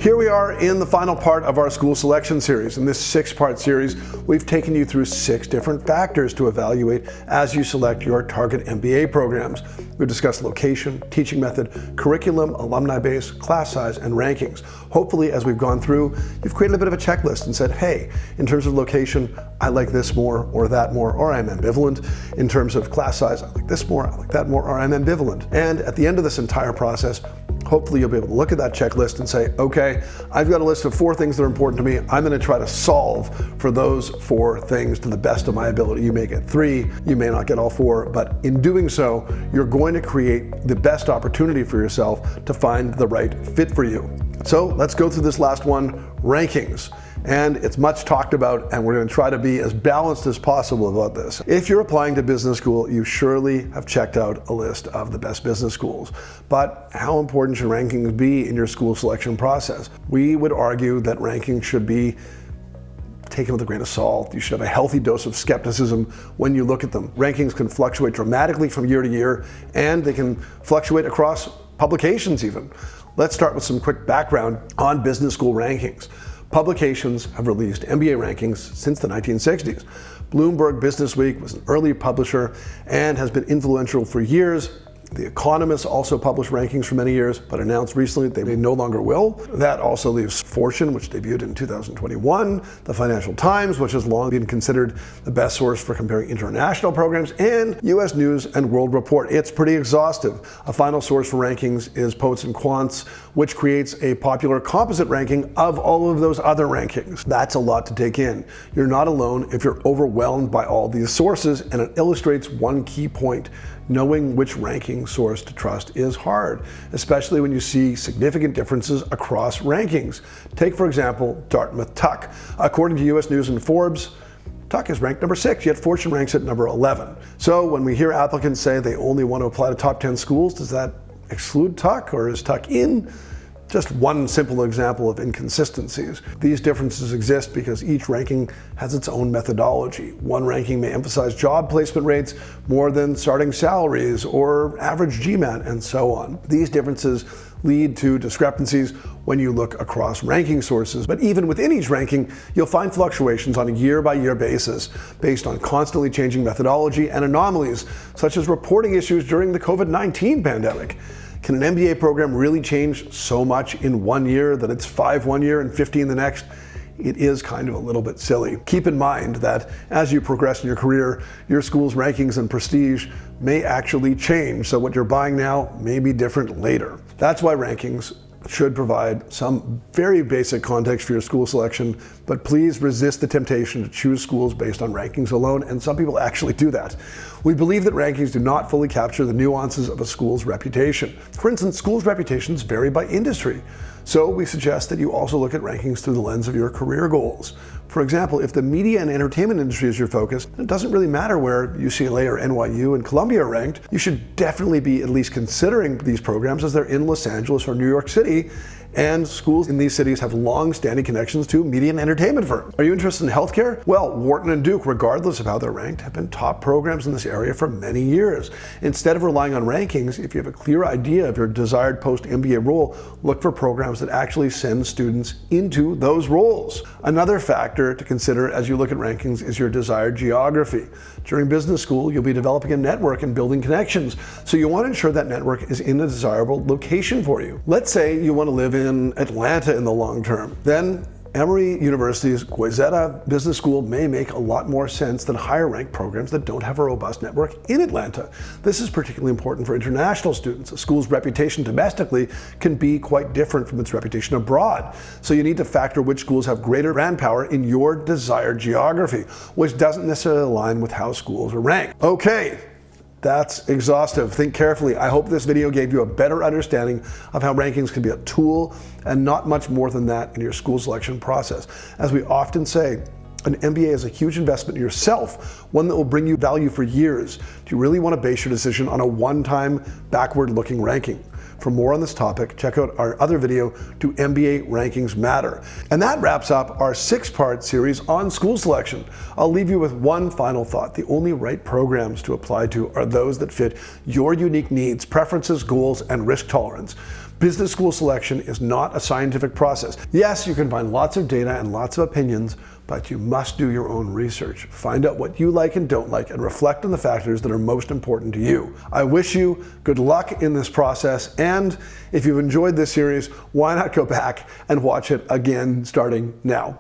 Here we are in the final part of our school selection series. In this 6-part series, we've taken you through 6 different factors to evaluate as you select your target MBA programs. We've discussed location, teaching method, curriculum, alumni base, class size, and rankings. Hopefully, as we've gone through, you've created a bit of a checklist and said, hey, in terms of location, I like this more or that more, or I'm ambivalent. In terms of class size, I like this more, I like that more, or I'm ambivalent. And at the end of this entire process, hopefully you'll be able to look at that checklist and say, okay, I've got a list of 4 things that are important to me. I'm going to try to solve for those 4 things to the best of my ability. You may get 3, you may not get all 4, but in doing so, you're going to create the best opportunity for yourself to find the right fit for you. So let's go through this last one, rankings. And it's much talked about, and we're going to try to be as balanced as possible about this. If you're applying to business school, you surely have checked out a list of the best business schools. But how important should rankings be in your school selection process? We would argue that rankings should be taken with a grain of salt. You should have a healthy dose of skepticism when you look at them. Rankings can fluctuate dramatically from year to year, and they can fluctuate across publications even. Let's start with some quick background on business school rankings. Publications have released MBA rankings since the 1960s. Bloomberg Businessweek was an early publisher and has been influential for years. The Economist also published rankings for many years, but announced recently they no longer will. That also leaves Fortune, which debuted in 2021, the Financial Times, which has long been considered the best source for comparing international programs, and US News and World Report. It's pretty exhaustive. A final source for rankings is Poets and Quants, which creates a popular composite ranking of all of those other rankings. That's a lot to take in. You're not alone if you're overwhelmed by all these sources, and it illustrates one key point. Knowing which ranking source to trust is hard, especially when you see significant differences across rankings. Take, for example, Dartmouth Tuck. According to US News and Forbes, Tuck is ranked number 6, yet Fortune ranks it number 11. So when we hear applicants say they only want to apply to top 10 schools, does that exclude Tuck, or is Tuck in? Just one simple example of inconsistencies. These differences exist because each ranking has its own methodology. One ranking may emphasize job placement rates more than starting salaries or average GMAT, and so on. These differences lead to discrepancies when you look across ranking sources. But even within each ranking, you'll find fluctuations on a year-by-year basis based on constantly changing methodology and anomalies, such as reporting issues during the COVID-19 pandemic. Can an MBA program really change so much in 1 year that it's 5 one year and 15 the next? It is kind of a little bit silly. Keep in mind that as you progress in your career, your school's rankings and prestige may actually change, so what you're buying now may be different later. That's why rankings should provide some very basic context for your school selection, but please resist the temptation to choose schools based on rankings alone, and some people actually do that. We believe that rankings do not fully capture the nuances of a school's reputation. For instance, schools' reputations vary by industry, so we suggest that you also look at rankings through the lens of your career goals. For example, if the media and entertainment industry is your focus, it doesn't really matter where UCLA or NYU and Columbia are ranked. You should definitely be at least considering these programs as they're in Los Angeles or New York City, and schools in these cities have long-standing connections to media and entertainment firms. Are you interested in healthcare? Well, Wharton and Duke, regardless of how they're ranked, have been top programs in this area for many years. Instead of relying on rankings, if you have a clear idea of your desired post-MBA role, look for programs that actually send students into those roles. Another factor to consider as you look at rankings is your desired geography. During business school, you'll be developing a network and building connections, so you want to ensure that network is in a desirable location for you. Let's say you want to live in Atlanta in the long term. Then Emory University's Goizueta Business School may make a lot more sense than higher ranked programs that don't have a robust network in Atlanta. This is particularly important for international students. A school's reputation domestically can be quite different from its reputation abroad. So you need to factor which schools have greater brand power in your desired geography, which doesn't necessarily align with how schools are ranked. Okay. That's exhaustive. Think carefully. I hope this video gave you a better understanding of how rankings can be a tool and not much more than that in your school selection process. As we often say, an MBA is a huge investment in yourself, one that will bring you value for years. Do you really want to base your decision on a one-time, backward-looking ranking? For more on this topic, check out our other video, Do MBA Rankings Matter? And that wraps up our 6-part series on school selection. I'll leave you with one final thought. The only right programs to apply to are those that fit your unique needs, preferences, goals, and risk tolerance. Business school selection is not a scientific process. Yes, you can find lots of data and lots of opinions, but you must do your own research. Find out what you like and don't like and reflect on the factors that are most important to you. I wish you good luck in this process, and if you've enjoyed this series, why not go back and watch it again starting now?